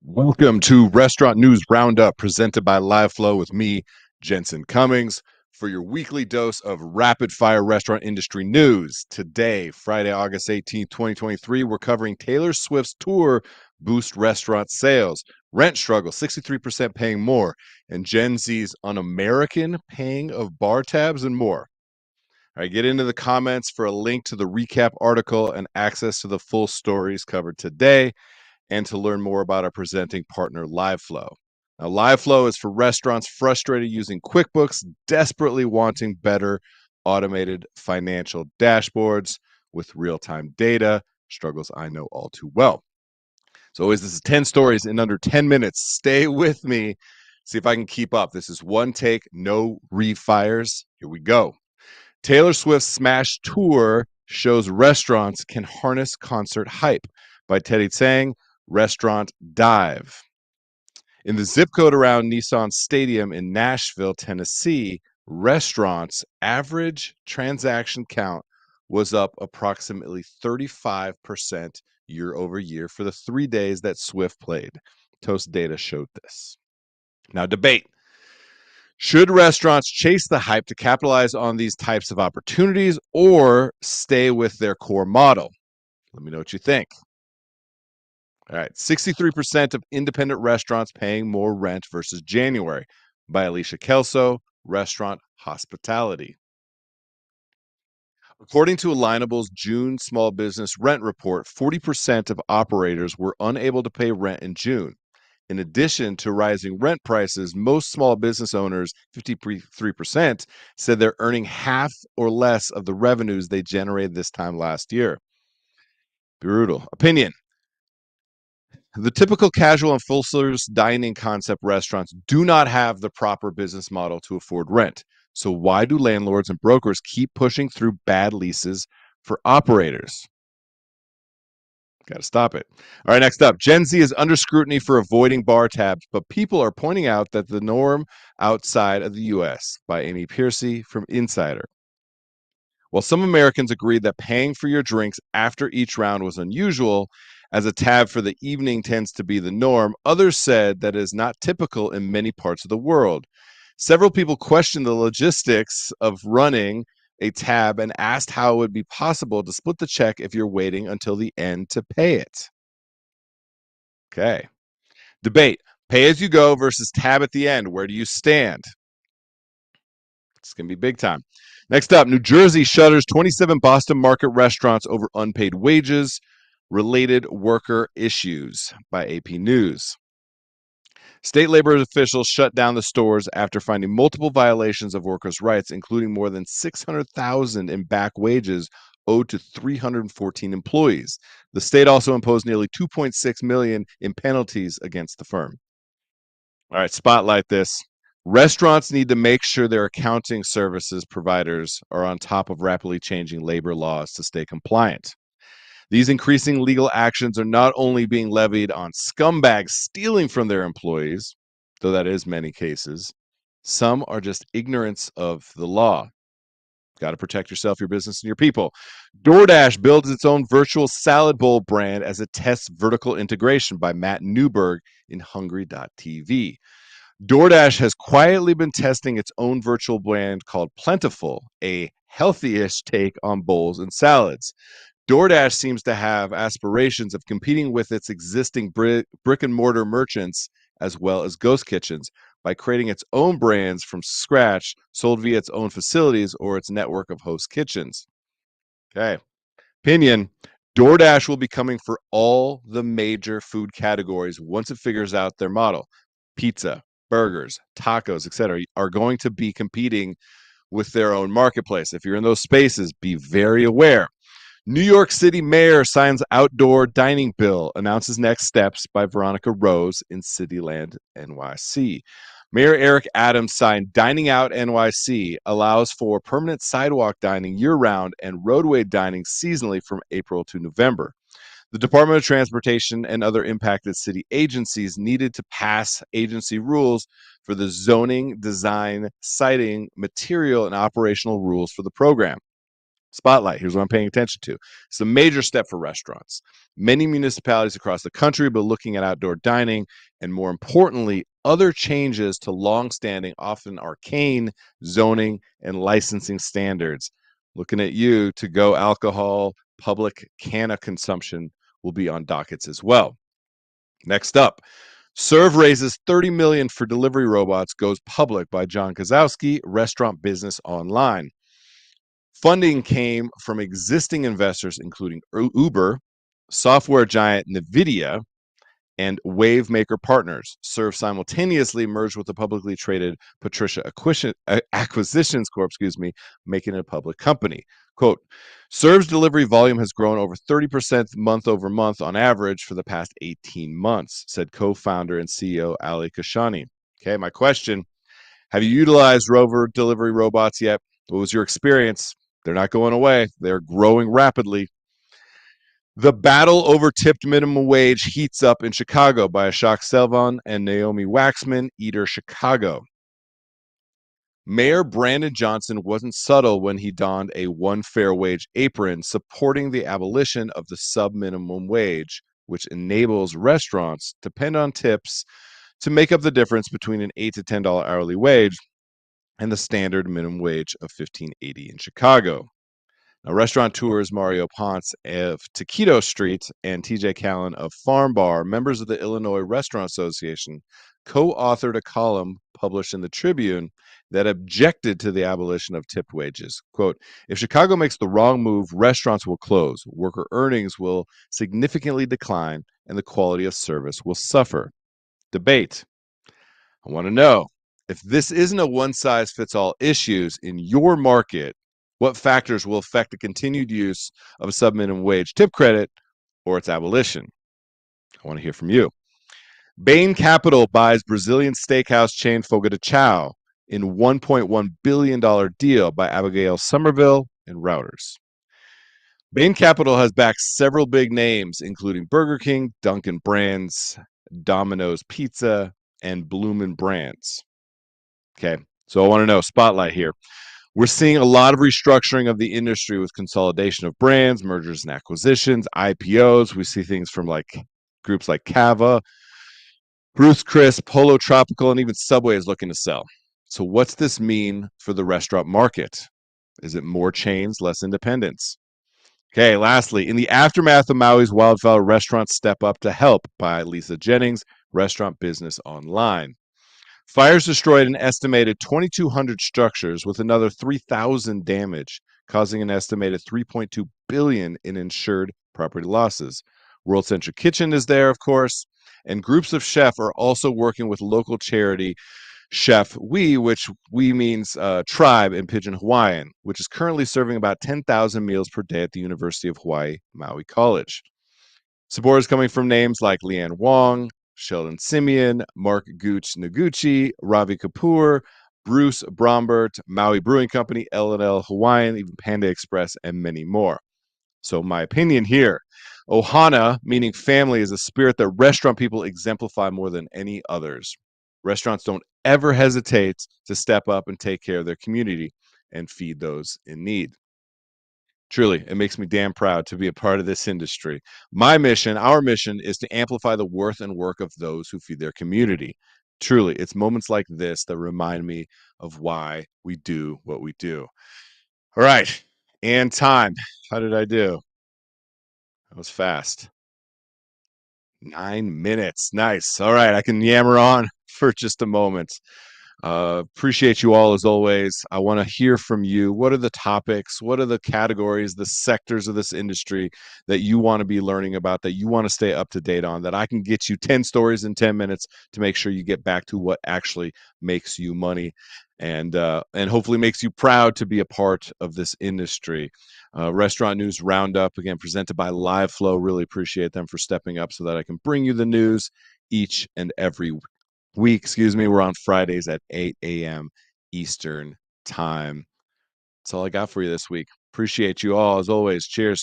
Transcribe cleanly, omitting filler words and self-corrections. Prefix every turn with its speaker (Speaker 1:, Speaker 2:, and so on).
Speaker 1: Welcome to Restaurant News Roundup presented by LiveFlow with me, Jensen Cummings, for your weekly dose of rapid fire restaurant industry news. Today, Friday, August 18th, 2023, we're covering Taylor Swift's tour boost restaurant sales, rent struggle, 63% paying more, and Gen Z's un-American paying of bar tabs and more. All right, get into the comments for a link to the recap article and access to the full stories covered today, and to learn more about our presenting partner, LiveFlow. Now, LiveFlow is for restaurants frustrated using QuickBooks, desperately wanting better automated financial dashboards with real-time data, struggles I know all too well. So always, this is 10 stories in under 10 minutes. Stay with me, see if I can keep up. This is one take, no refires. Here we go. Taylor Swift's Smash Tour shows restaurants can harness concert hype by Teddy Tsang, Restaurant Dive. In the zip code around Nissan Stadium in Nashville, Tennessee, restaurants' average transaction count was up approximately 35% year over year for the 3 days that Swift played. Toast data showed this. Now, debate. Should restaurants chase the hype to capitalize on these types of opportunities or stay with their core model? Let me know what you think. All right, 63% of independent restaurants paying more rent versus January by Alicia Kelso, Restaurant Hospitality. According to Alignable's June small business rent report, 40% of operators were unable to pay rent in June. In addition to rising rent prices, most small business owners, 53%, said they're earning half or less of the revenues they generated this time last year. Brutal. Opinion. The typical casual and full-service dining concept restaurants do not have the proper business model to afford rent. So why do landlords and brokers keep pushing through bad leases for operators? Got to stop it. All right, next up. Gen Z is under scrutiny for avoiding bar tabs, but people are pointing out that the norm outside of the U.S. by Amy Piercy from Insider. While some Americans agreed that paying for your drinks after each round was unusual, as a tab for the evening tends to be the norm, others said that is not typical in many parts of the world. Several people questioned the logistics of running a tab and asked how it would be possible to split the check if you're waiting until the end to pay it. Okay. Debate. Pay as you go versus tab at the end. Where do you stand? It's going to be big time. Next up, New Jersey shutters 27 Boston market restaurants over unpaid wages, related worker issues by AP News. State labor officials shut down the stores after finding multiple violations of workers' rights, including more than $600,000 in back wages owed to 314 employees. The state also imposed nearly $2.6 million in penalties against the firm. All right, spotlight this. Restaurants need to make sure their accounting services providers are on top of rapidly changing labor laws to stay compliant. These increasing legal actions are not only being levied on scumbags stealing from their employees, though that is many cases, some are just ignorance of the law. Got to protect yourself, your business, and your people. DoorDash builds its own virtual salad bowl brand as it tests vertical integration by Matt Newberg in Hungry.tv. DoorDash has quietly been testing its own virtual brand called Plentiful, a healthy-ish take on bowls and salads. DoorDash seems to have aspirations of competing with its existing brick and mortar merchants as well as ghost kitchens by creating its own brands from scratch, sold via its own facilities or its network of host kitchens. Okay. Opinion. DoorDash will be coming for all the major food categories once it figures out their model. Pizza, burgers, tacos, etc. are going to be competing with their own marketplace. If you're in those spaces, be very aware. New York City mayor signs outdoor dining bill, announces next steps by Veronica Rose in Cityland NYC. Mayor Eric Adams signed Dining Out NYC, allows for permanent sidewalk dining year-round and roadway dining seasonally from April to November. The Department of Transportation and other impacted city agencies needed to pass agency rules for the zoning, design, siting, material, and operational rules for the program. Spotlight. Here's what I'm paying attention to. It's a major step for restaurants. Many municipalities across the country are looking at outdoor dining and, more importantly, other changes to longstanding, often arcane zoning and licensing standards. Looking at you, to go alcohol, public canna consumption will be on dockets as well. Next up, Serve raises $30 million for delivery robots, goes public by John Kozowski, Restaurant Business Online. Funding came from existing investors, including Uber, software giant NVIDIA, and Wavemaker Partners. Serve simultaneously merged with the publicly traded Patricia Acquisitions Corp., making it a public company. Quote, Serve's delivery volume has grown over 30% month over month on average for the past 18 months, said co-founder and CEO Ali Kashani. Okay, my question, have you utilized Rover delivery robots yet? What was your experience? They're not going away. They're growing rapidly. The battle over tipped minimum wage heats up in Chicago by Ashok Selvan and Naomi Waxman, Eater Chicago. Mayor Brandon Johnson wasn't subtle when he donned a one fair wage apron, supporting the abolition of the sub-minimum wage, which enables restaurants to depend on tips to make up the difference between an $8 to $10 hourly wage and the standard minimum wage of $15.80 in Chicago. Now, restaurateurs Mario Ponce of Taquito Street and TJ Callan of Farm Bar, members of the Illinois Restaurant Association, co-authored a column published in the Tribune that objected to the abolition of tipped wages. Quote, if Chicago makes the wrong move, restaurants will close, worker earnings will significantly decline, and the quality of service will suffer. Debate. I want to know, if this isn't a one-size-fits-all issues in your market, what factors will affect the continued use of a sub-minimum wage tip credit or its abolition? I want to hear from you. Bain Capital buys Brazilian steakhouse chain Fogo de Chão in $1.1 billion deal by Abigail Somerville and Routers. Bain Capital has backed several big names, including Burger King, Dunkin' Brands, Domino's Pizza, and Bloomin' Brands. Okay, so I want to know, spotlight here. We're seeing a lot of restructuring of the industry with consolidation of brands, mergers and acquisitions, IPOs. We see things from like groups like Cava, Ruth's Chris, Polo Tropical, and even Subway is looking to sell. So what's this mean for the restaurant market? Is it more chains, less independence? Okay, lastly, in the aftermath of Maui's wildfire, restaurants step up to help by Lisa Jennings, Restaurant Business Online. Fires destroyed an estimated 2,200 structures with another 3,000 damage, causing an estimated $3.2 billion in insured property losses. World Central Kitchen is there, of course, and groups of chefs are also working with local charity Chef which means tribe in Pidgin Hawaiian, which is currently serving about 10,000 meals per day at the University of Hawaii Maui College. Support is coming from names like Leanne Wong, Sheldon Simeon, Mark Gooch Noguchi, Ravi Kapoor, Bruce Brombert, Maui Brewing Company, L&L Hawaiian, even Panda Express, and many more. So my opinion here, Ohana, meaning family, is a spirit that restaurant people exemplify more than any others. Restaurants don't ever hesitate to step up and take care of their community and feed those in need. Truly, it makes me damn proud to be a part of this industry. My mission, our mission, is to amplify the worth and work of those who feed their community. Truly, it's moments like this that remind me of why we do what we do. All right, and time. How did I do? That was fast. 9 minutes. Nice. All right, I can yammer on for just a moment. Appreciate you all as always. I want to hear from you. What are the topics? What are the categories, the sectors of this industry that you want to be learning about, that you want to stay up to date on, that I can get you 10 stories in 10 minutes to make sure you get back to what actually makes you money and hopefully makes you proud to be a part of this industry. Restaurant News Roundup, again, presented by LiveFlow. Really appreciate them for stepping up so that I can bring you the news each and every week. We're on Fridays at 8 a.m. Eastern time. That's all I got for you this week. Appreciate you all as always. Cheers.